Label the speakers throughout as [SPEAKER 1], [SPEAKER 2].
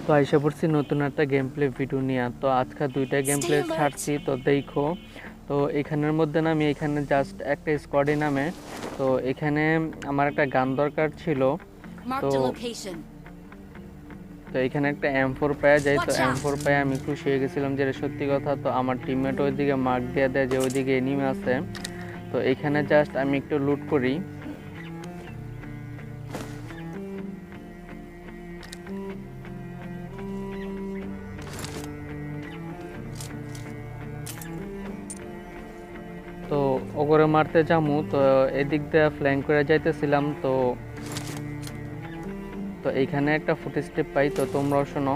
[SPEAKER 1] তো আইসা পড়ছি নতুন একটা গেম প্লে ভিডিও নিয়ে। তো আজকে দুইটা গেম প্লে ছাড়ছি, তো দেখো। তো এখানের মধ্যে না আমি এখানে জাস্ট একটা স্কোয়াডে নামে, তো এখানে আমার একটা গান দরকার ছিল। তো তো এখানে একটা M4 পাওয়া যায়, তো M4 পায় আমি খুশি হয়ে গেছিলাম যে এটা সত্যি কথা। তো আমার টিমমেট ওইদিকে মার্ক দিয়ে দেয় যে ওইদিকে এনিমি আছে। তো এখানে জাস্ট আমি একটু লুট করি। তো ওগরে মারতে যামু, তো এদিক দিয়ে ফ্ল্যাঙ্ক করে যাইতেছিলাম। তো তো এইখানে একটা ফুট স্টেপ পাই, তো তোমরাও শোনো।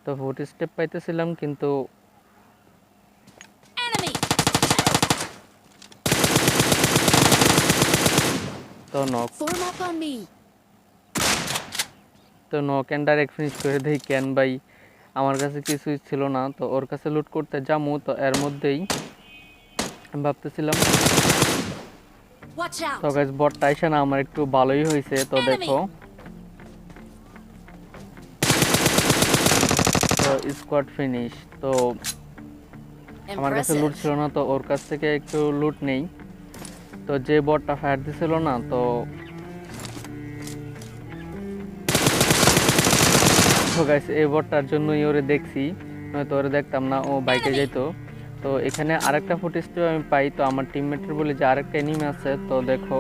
[SPEAKER 1] তো ফুট স্টেপ পাইতেছিলাম কিন্তু তো নক এন্ড ডাইরেক্ট ফিনিশ করে দেই। কেন ভাই, আমার কাছে কিছুই ছিল না, তো ওর কাছে লুট করতে যামু। তো এর মধ্যেই ভাবতেছিলাম, তো গাইস বটটা আইসা না আমার একটু ভালোই হয়েছে। তো দেখো, তো স্কোয়াড ফিনিশ। তো আমার কাছে লুট ছিল না, তো ওর কাছ থেকে একটু লুট নেই। তো যে বটটা ফায়ার দিছিল না, তো গাইস এই বটটার জন্যই ওরে দেখছি, নয়তো ওরে দেখতাম না, ও বাইকে যাইতো। তো এখানে আরেকটা ফুটেজও আমি পাই, তো আমার টিমমেটের বলি যে আরেকটা এনিমি আছে। তো দেখো,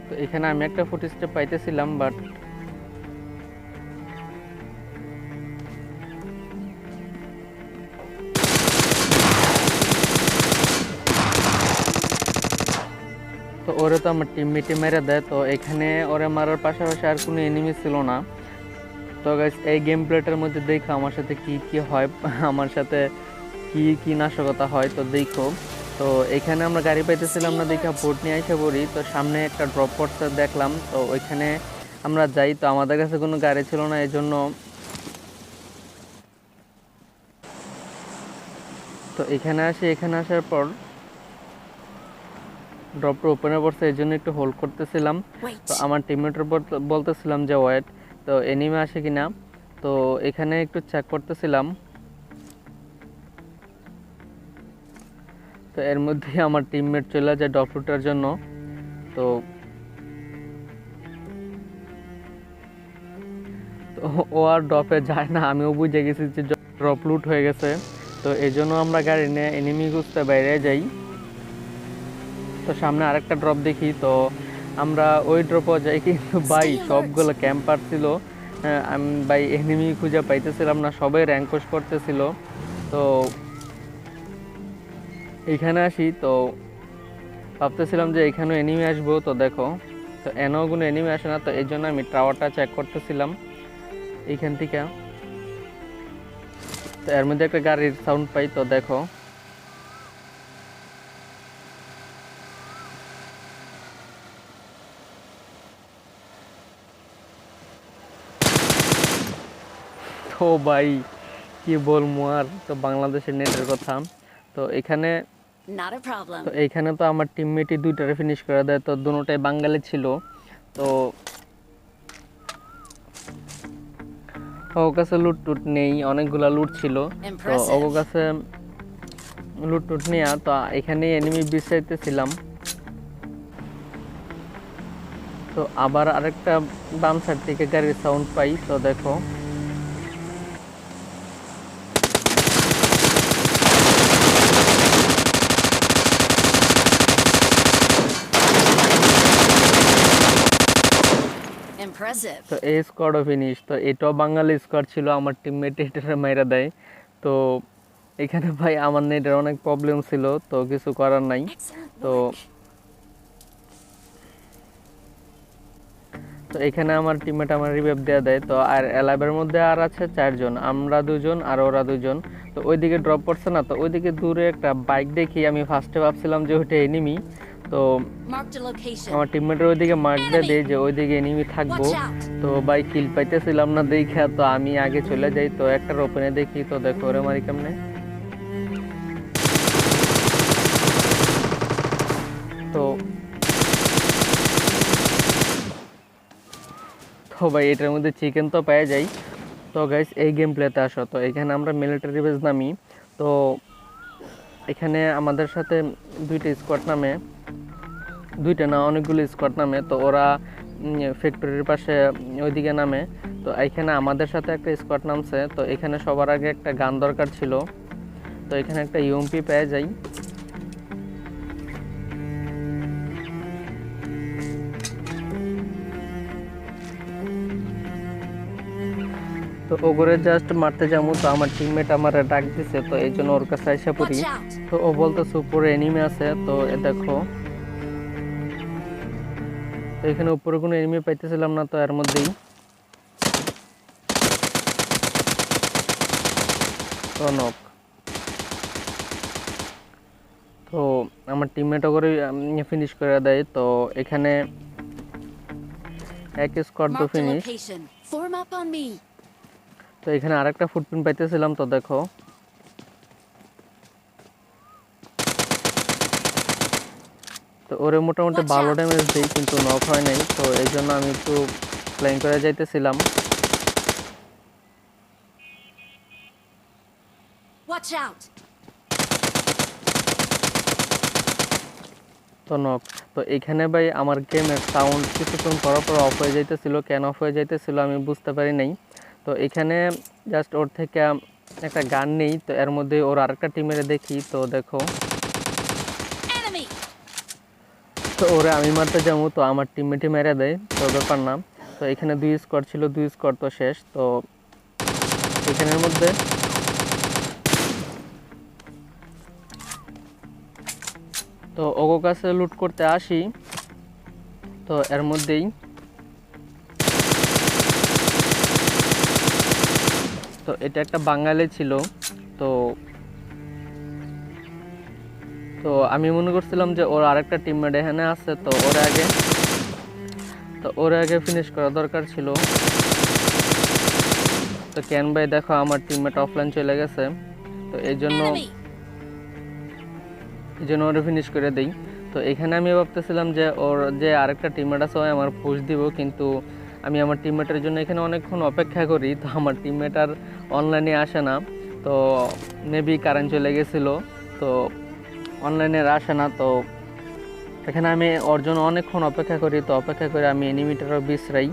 [SPEAKER 1] তো এখানে আমি একটা ফুটেজটা পাইতেছিলাম, বাট তো ওরে তো আমার টিমমেটে মেরে দেয়। তো এখানে ওরে মারার পাশাপাশি আর কোনো এনিমি ছিল না। তো গাইস এই গেম প্লেটার মধ্যে দেখো আমার সাথে কি কি হয়, আমার সাথে কি কি নাশকতা হয়। তো দেখো, তো এখানে আমরা গাড়ি পাইতেছিলাম না, দেখা বোট নিয়ে এসে পড়ি। তো সামনে একটা ড্রপ পড়তে দেখলাম, তো ওইখানে আমরা যাই। তো আমাদের কাছে কোনো গাড়ি ছিল না, এই জন্য তো এখানে আসি। এখানে আসার পর ড্রপটা ওপেনে পড়ছে, এই জন্য একটু হোল্ড করতেছিলাম। তো আমার টিমমেটের বলতেছিলাম যে ওয়েট, তো এনিমে আসে কিনা। তো এখানে একটু চেক করতেছিলাম। তো এর মধ্যে আমার টিমমেট চলে যায় ড্রপ লুটার জন্য। তো তো ও আর ড্রপে যায় না, আমিও বুঝে গেছি যে ড্রপ লুট হয়ে গেছে। তো এই জন্য আমরা গাড়ি নিয়ে এনিমি খুঁজতে বাইরে যাই। তো সামনে আরেকটা ড্রপ দেখি, তো আমরা ওই ড্রপও যাই, কিন্তু ভাই সবগুলো ক্যাম্পার ছিল। আমি ভাই এনিমি খুঁজে পাইতেছিলাম না, সবাই র্যাঙ্ক পুশ করতেছিল। তো এইখানে আসি, তো ভাবতেছিলাম যে এখানেও এনিমি আসবো। তো দেখো, তো এনও কোনো এনিমি আসে না, তো এই জন্য আমি টাওয়ারটা চেক করতেছিলাম এইখান থেকে। তো এর মধ্যে একটা গাড়ির সাউন্ড পাই, তো দেখো, তো ভাই কি বলবো আর, তো বাংলাদেশের নেটের কথা। তো এখানে তো এইখানে তো আমার টিমমেটই দুইটারে ফিনিশ করে দেয়, তো দুটোটাই বাঙালি ছিল। তো ওর কাছে লুট টুট নেই, অনেকগুলা লুট ছিল। তো ওর কাছে লুট টুট নেয়া, তো এখানে এনিমি বিছাইতেছিলাম। তো আবার আরেকটা বাম সাইড থেকে গাড়ির সাউন্ড পাই, তো দেখো, তো এই স্কোয়াডও ফিনিশ। তো এটাও বাঙালি স্কোয়াড ছিল, আমার টিমমেট এটারে মাইরা দেয়। তো এখানে ভাই আমার নেটের অনেক প্রবলেম ছিল, তো কিছু করার নাই। তো তো এখানে আমার টিমমেট আমার রিভাইভ দেওয়া দেয়। তো আর এলাইভের মধ্যে আর আছে 4 জন, আমরা 2 জন আর ওরা 2 জন। তো ওইদিকে ড্রপ পড়ছে না, তো ওইদিকে দূরে একটা বাইক দেখি, আমি ফার্স্টে ভাবছিলাম যে ওইটা এনিমি। তো
[SPEAKER 2] Marked a location.
[SPEAKER 1] আমার টিমমেটের ওইদিকে মার্ক দিয়ে দেয় যে ওইদিকে এনিমি থাকবো।
[SPEAKER 2] Watch out!
[SPEAKER 1] তো ভাই কিল পাইতেছিলাম না দেখে তো আমি আগে চলে যাই। তো একটা ওপেনে দেখি, তো দেখো ওরে মারি কেমনে। তো তো ভাই এটার মধ্যে চিকেন তো পেয়ে যাই। তো গাইস এই গেম প্লেতে আসো। তো এখানে আমরা মিলিটারি বেস নামি। তো এখানে আমাদের সাথে দুইটা স্কোয়াড নামে, দুইটা না অনেকগুলো স্কোয়াড নামে। তো ওরা ফ্যাক্টরির পাশে ওইদিকে নামে। তো এখানে আমাদের সাথে একটা স্কোয়াড নামছে। তো এখানে সবার আগে একটা গান দরকার ছিল। তো এখানে একটা ইউএমপি পেয়ে যাই। তো ওগরে জাস্ট মারতে যাবো, তো আমার টিমমেট আমার ডাক দিছে, তো এই জন্য ওর কাছে এসে পড়ি।
[SPEAKER 2] Watch out!
[SPEAKER 1] তো ও বলতেছে উপরে এনিমি আছে। তো দেখো, তো এখানে উপরে কোনো এনিমি পাইতেছিলাম না। তো এর মধ্যেই তো নক। তো আমার টিমমেট করে ফিনিশ করে দেয়। তো এখানে এক স্কোয়াড তো
[SPEAKER 2] Marked a
[SPEAKER 1] finish.
[SPEAKER 2] location. Form up on me.
[SPEAKER 1] তো এখানে আরেকটা ফুটপ্রিন্ট পাইতেছিলাম। তো দেখো, তো ওরে মোটামুটি
[SPEAKER 2] Watch
[SPEAKER 1] ভালো
[SPEAKER 2] out!
[SPEAKER 1] ড্যামেজ দিই, কিন্তু নক হয় নাই। তো এই জন্য আমি একটু ফ্লাইং করে যাইতেছিলাম।
[SPEAKER 2] Watch out!
[SPEAKER 1] তো নক। তো এখানে ভাই আমার গেমের সাউন্ড কিছুক্ষণ পর পর অফ হয়ে যাইতেছিল। কেন অফ হয়ে যাইতেছিল আমি বুঝতে পারি নাই। তো এখানে জাস্ট ওর থেকে একটা গান নেই। তো এর মধ্যে ওর আরেকটা টিমের দেখি। তো দেখো,
[SPEAKER 2] Enemy!
[SPEAKER 1] তো ওরে আমি মারতে যাবো, তো আমার টিমমেটই মেরে দেয়। তো ব্যাপার না। তো এখানে দুই স্কোয়াড ছিল, দুই স্কোয়াড তো শেষ। তো এখানের মধ্যে তো ওগো কাছে লুট করতে আসি। তো এর মধ্যেই তো এটা একটা বাঙালি ছিল। তো তো আমি মনে করছিলাম যে ওর আরেকটা টিমমেট এখানে আছে। তো ওর আগে ফিনিশ করা দরকার ছিল। তো কেন ভাই দেখো আমার টিমমেট অফলাইন চলে গেছে। তো এই জন্য
[SPEAKER 2] Enemy!
[SPEAKER 1] ওরে ফিনিশ করে দেই। তো এখানে আমি ভাবতেছিলাম যে ওর যে আরেকটা টিমমেট আছে ও আমার পুশ দিব, কিন্তু আমি আমার টিমমেটের জন্য এখানে অনেকক্ষণ অপেক্ষা করি। তো আমার টিমমেট আর অনলাইনে আসে না। তো মেবি কারেন্ট চলে গেছিলো। তো অনলাইনে আসে না। তো এখানে আমি ওর জন্য অনেকক্ষণ অপেক্ষা করি। তো অপেক্ষা করে আমি এনিমিটারও বিশ্রাই।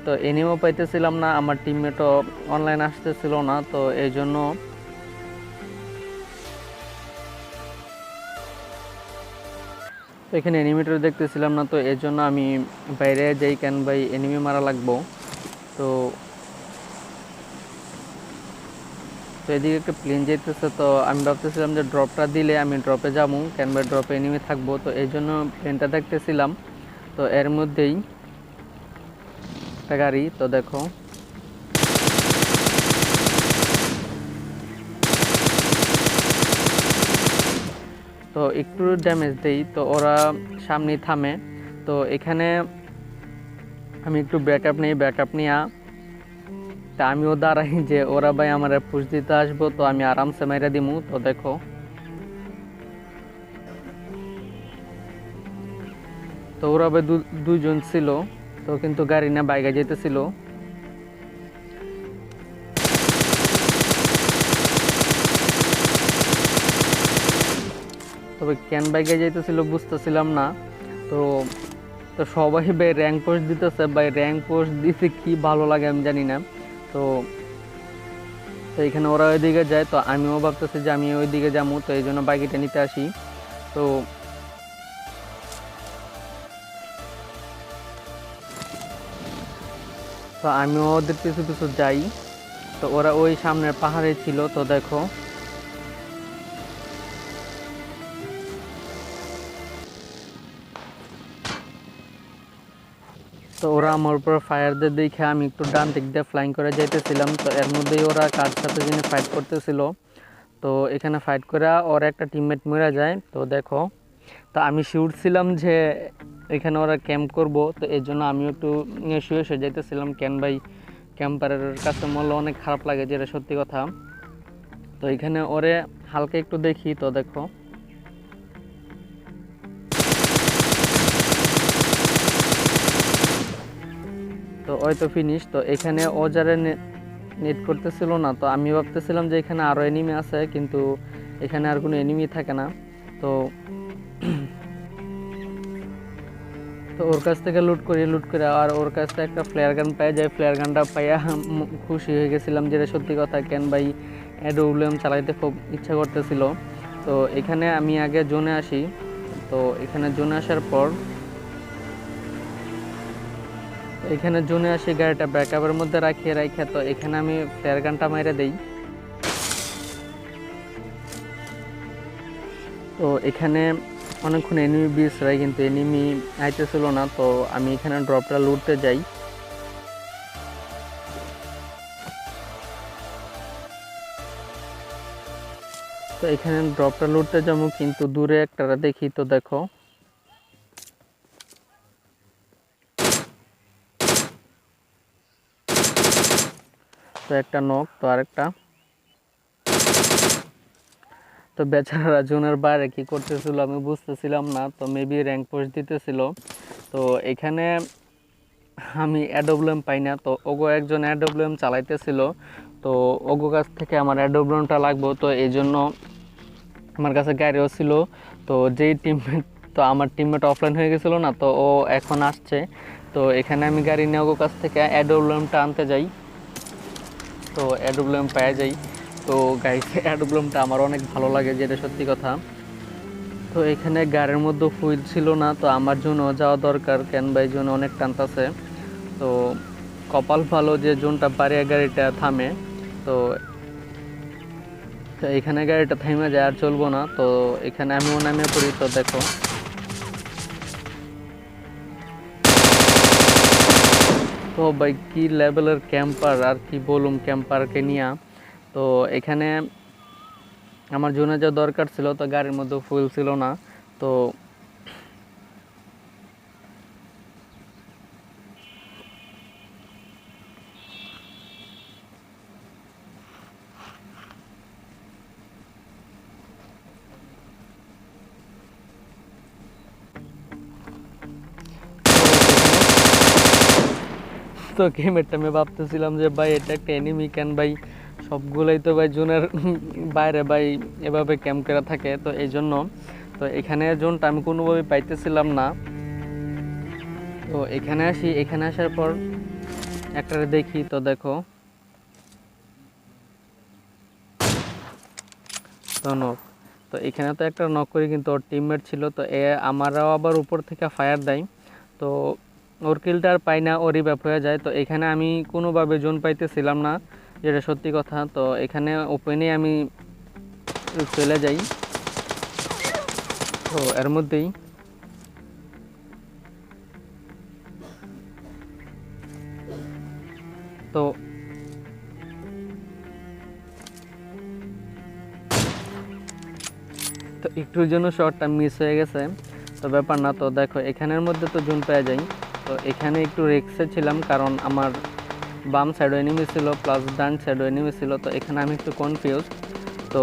[SPEAKER 1] তো এনিমিও পাইতেছিলাম না, আমার টিমমেটও অনলাইন আসতেছিল না। তো এই জন্য তো এখানে এনিমিটার দেখতেছিলাম না। তো এর জন্য আমি বাইরে যাই, কেন ভাই এনিমি মারা লাগবো। তো তো এদিকে একটা প্লেন যেতেছে। তো আমি ভাবতেছিলাম যে ড্রপটা দিলে আমি ড্রপে যাবো, কেন ভাই ড্রপে এনিমি থাকবো। তো এই জন্য প্লেনটা দেখতেছিলাম। তো এর মধ্যেই একটা গাড়ি। তো দেখো, তো একটু ড্যামেজ দেই। তো ওরা সামনে থামে। তো এখানে আমি একটু ব্যাকআপ নেই, ব্যাকআপ নিয়ে তা আমিও দাঁড়াই যে ওরা ভাই আমার পুশ দিতে আসবো, তো আমি আরামসে মেরে দিমু। তো দেখো, তো ওরা ভাই দুইজন ছিল। তো কিন্তু গাড়ি না বাইকে যেতেছিল। তবে কেন বাইকে যেতেছিল বুঝতেছিলাম না। তো তো সবাই ভাই র্যাঙ্ক পোস্ট দিতেছে, ভাই র্যাঙ্ক পোস্ট দিতে কি ভালো লাগে আমি জানি না। তো তো এখানে ওরা ওইদিকে যায়। তো আমিও ভাবতেছি যে আমি ওইদিকে যাবো। তো এই জন্য বাইকটা নিতে আসি। তো তো আমিও ওদের পিছু পিছু যাই। তো ওরা ওই সামনের পাহাড়ে ছিল। তো দেখো, তো ওরা আমার উপর ফায়ার দিয়ে দেখে আমি একটু ডান দিক দিয়ে ফ্লাইং করে যাইতেছিলাম। তো এর মধ্যেই ওরা কার সাথে যিনি ফাইট করতেছিল। তো এখানে ফাইট করে ওর একটা টিমমেট মরে যায়। তো দেখো, তো আমি শিওর ছিলাম যে এখানে ওরা ক্যাম্প করব, তো এই জন্য আমিও একটু শুয়ে শুয়ে যাইতেছিলাম। কেন ভাই ক্যাম্পারের কাছে মনে অনেক খারাপ লাগে, যেটা সত্যি কথা। তো এখানে ওরে হালকা একটু দেখি, তো দেখো তো ওই তো ফিনিশ। তো এখানে ও যারা নেট করতেছিল না, তো আমি ভাবতেছিলাম যে এখানে আরও এনিমি আছে, কিন্তু এখানে আর কোনো এনিমি থাকে না। তো তো ওর কাছ থেকে লুট করে আর ওর কাছ থেকে একটা ফ্লেয়ার গান পাই যায়। ফ্লেয়ার গানটা পাইয়া খুশি হয়ে গেছিলাম, যেটা সত্যি কথা। কেন ভাই এডব্লিউএম চালাইতে খুব ইচ্ছা করতেছিল। তো এখানে আমি আগে জোনে আসি। তো এখানে জোনে আসার পর এখানে জোনে আসি, গাড়িটা ব্যাকআপের মধ্যে রাখে তো এখানে আমি ফ্লেয়ার গানটা মেরে দেই। তো এখানে অনেকক্ষণ এনিমি বিছড়াই, কিন্তু এনিমি আইতেছিল না। তো আমি এখানে ড্রপটা লুটতে যাই। তো এখানে ড্রপটা লুটতে যাবো, কিন্তু দূরে একটা দেখি, তো দেখো তো একটা নক, তো আরেকটা। তো বেচারারা জোনের বাইরে কি করতেছিল আমি বুঝতেছিলাম না। তো মেবি র্যাঙ্ক পোস্ট দিতেছিল। তো এখানে আমি এডব্লিউএম পাই না। তো ওগো একজন এডব্লিউএম চালাইতেছিল, তো ওগো কাছ থেকে আমার এডব্লিউএমটা লাগবো। তো এই জন্য আমার কাছে গাড়িও ছিল। তো যেই টিমমেট, তো আমার টিমমেট অফলাইন হয়ে গেছিলো না, তো ও এখন আসছে। তো এখানে আমি গাড়ি নিয়ে ওগো কাছ থেকে এডব্লিউএমটা আনতে যাই। তো এডব্লিউএম পেয়ে যাই। তো গাইস এডব্লিউএমটা আমার অনেক ভালো লাগে, যেটা সত্যি কথা। তো এখানে গাড়ির মধ্যে ফুয়েল ছিল না, তো আমার জন্য যাওয়া দরকার। কেন ভাই জন্য অনেক টানতাছে। তো কপাল ভালো যে জোনটা বাড়িয়ে গাড়িটা থামে। তো তো এখানে গাড়িটা থামে যায়, আর চলবো না। তো এখানে আমিও নামে পড়ি। তো দেখো তো ভাই কি লেভেলের ক্যাম্পার, আর কি বলুম ক্যাম্পারকে নিয়ে। তো এখানে আমার জোনে যা দরকার ছিল, তো গাড়ির মধ্যে ফুয়েল ছিল না। তো তো গেমেরটা আমি ভাবতেছিলাম যে ভাই এটা একটা এনিমি, কেন ভাই সবগুলোই তো ভাই জোনের বাইরে ভাই এভাবে ক্যাম্প করা থাকে। তো এই জন্য তো এখানে জোনটা আমি কোনোভাবেই পাইতেছিলাম না। তো এখানে আসি, এখানে আসার পর একটা দেখি, তো দেখো তো নক। তো এখানে তো একটা নক করি, কিন্তু ওর টিমমেট ছিল। তো আমারও আবার উপর থেকে ফায়ার দেয়। তো ওর কিলটা আর পাই না, ওরই ব্যাপ হয়ে যায়। তো এখানে আমি কোনোভাবে জোন পাইতেছিলাম না, যেটা সত্যি কথা। তো এখানে ওপেনে আমি চলে যাই। তো এর মধ্যেই তো তো একটুর জন্য শটটা মিস হয়ে গেছে। তো ব্যাপার না। তো দেখো এখানের মধ্যে তো জোন পেয়ে যাই। তো এখানে একটু রিস্কে ছিলাম, কারণ আমার বাম সাইডও এনিমি ছিল, প্লাস ডান সাইডও এনিমি ছিল। তো এখানে আমি একটু কনফিউজ। তো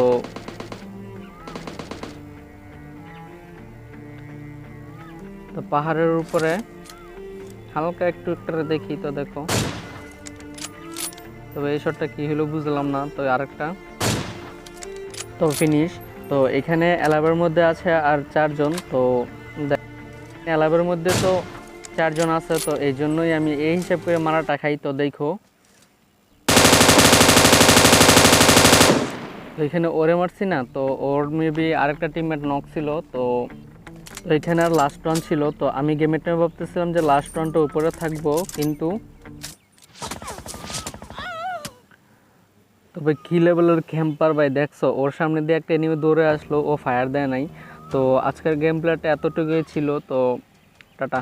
[SPEAKER 1] তো পাহাড়ের উপরে হালকা একটু একটা দেখি, তো দেখো তবে এই শটটা কি হলো বুঝলাম না। তো আরেকটা, তো ফিনিশ। তো এখানে অ্যালাবের মধ্যে আছে আর 4 জন। তো অ্যালাবের মধ্যে তো 4 জন আছে, তো এই জন্যই আমি এই হিসাব করে মারাটা খাই। তো দেখো তো এখানে ওরে মারছি না, তো ওর মেবি আরেকটা টিমমেট নক ছিল। তো এখানে আর লাস্ট রান ছিল। তো আমি গেমের টাইমে ভাবতেছিলাম যে লাস্ট রানটা উপরে থাকবো, কিন্তু তবে কি লেভেলের ক্যাম্পার ভাই দেখছো, ওর সামনে দিয়ে একটা এনিমি দৌড়ে আসলো, ও ফায়ার দেয় নাই। তো আজকের গেম প্লেটা এতটুকুই ছিল। তো টাটা।